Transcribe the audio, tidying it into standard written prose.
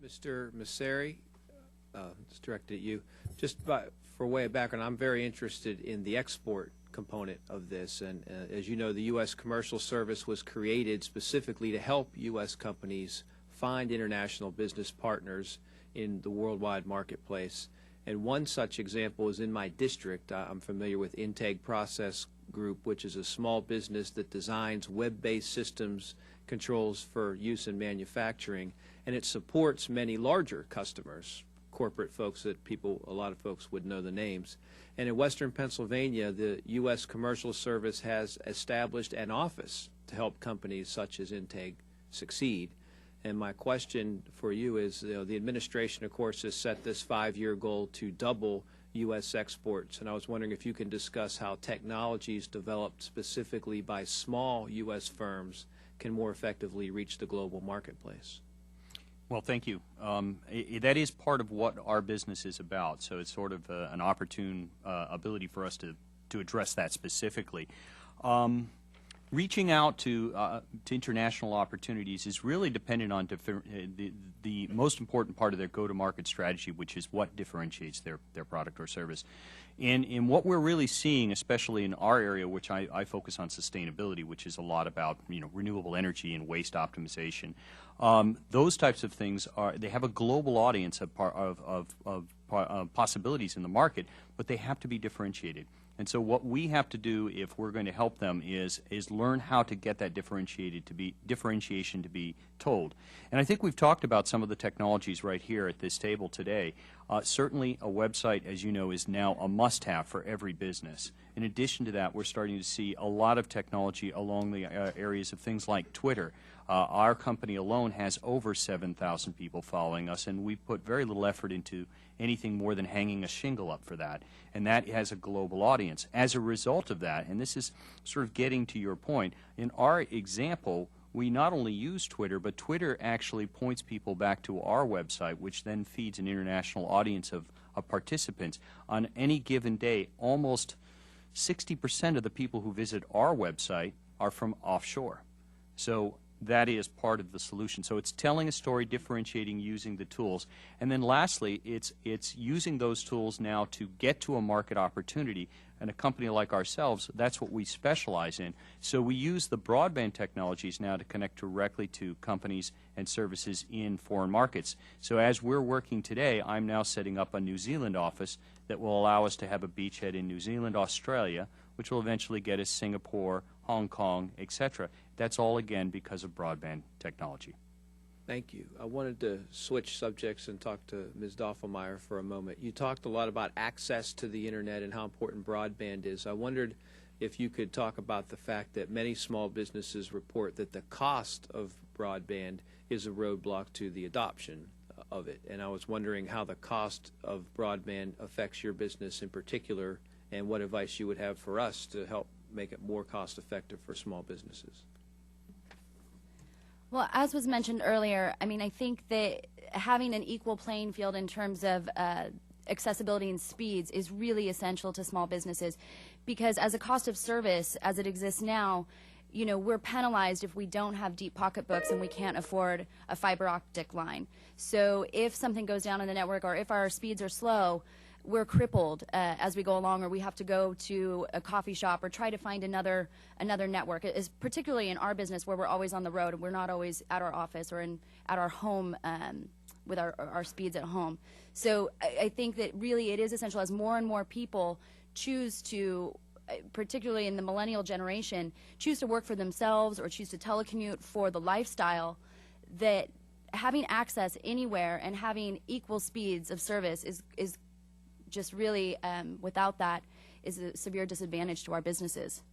Mr. Messeri, it's directed at you. For way of background, I'm very interested in the export component of this, and as you know, the U.S. Commercial Service was created specifically to help U.S. companies find international business partners in the worldwide marketplace. And one such example is in my district. I'm familiar with Integ Process Group, which is a small business that designs web-based systems controls for use in manufacturing, and it supports many larger customers, corporate folks that a lot of folks would know the names. And in Western Pennsylvania, the U.S. Commercial Service has established an office to help companies such as Integ succeed. And my question for you is, the administration, of course, has set this 5-year goal to double U.S. exports, and I was wondering if you can discuss how technologies developed specifically by small U.S. firms can more effectively reach the global marketplace. Well, thank you. That is part of what our business is about, so it's sort of an opportune ability for us to address that specifically. Reaching out to international opportunities is really dependent on the most important part of their go-to-market strategy, which is what differentiates their product or service. And what we're really seeing, especially in our area, which I focus on sustainability, which is a lot about renewable energy and waste optimization, those types of things they have a global audience of possibilities in the market, but they have to be differentiated. And so what we have to do if we're going to help them is learn how to get that differentiation to be told. And I think we've talked about some of the technologies right here at this table today. Certainly a website, as you know, is now a must-have for every business. In addition to that, we're starting to see a lot of technology along the areas of things like Twitter. Our company alone has over 7,000 people following us, and we put very little effort into anything more than hanging a shingle up for that, and that has a global audience. As a result of that, and this is sort of getting to your point, in our example, we not only use Twitter, but Twitter actually points people back to our website, which then feeds an international audience of participants. On any given day, almost 60% of the people who visit our website are from offshore. So that is part of the solution. So it's telling a story, differentiating, using the tools. And then lastly, it's using those tools now to get to a market opportunity. And a company like ourselves, that's what we specialize in. So we use the broadband technologies now to connect directly to companies and services in foreign markets. So as we're working today, I'm now setting up a New Zealand office that will allow us to have a beachhead in New Zealand, Australia, which will eventually get us Singapore, Hong Kong, etc. That's all, again, because of broadband technology. Thank you. I wanted to switch subjects and talk to Ms. Altmire for a moment. You talked a lot about access to the Internet and how important broadband is. I wondered if you could talk about the fact that many small businesses report that the cost of broadband is a roadblock to the adoption of it. And I was wondering how the cost of broadband affects your business in particular, and what advice you would have for us to help make it more cost-effective for small businesses. Well, as was mentioned earlier, I mean, I think that having an equal playing field in terms of accessibility and speeds is really essential to small businesses, because as a cost of service, as it exists now, we're penalized if we don't have deep pocketbooks and we can't afford a fiber optic line. So if something goes down in the network, or if our speeds are slow, we're crippled as we go along, or we have to go to a coffee shop or try to find another network. It is particularly in our business where we're always on the road and we're not always at our office or at our home with our speeds at home. So I think that really it is essential, as more and more people choose to, particularly in the millennial generation, choose to work for themselves or choose to telecommute for the lifestyle, that having access anywhere and having equal speeds of service is just really, without that, is a severe disadvantage to our businesses.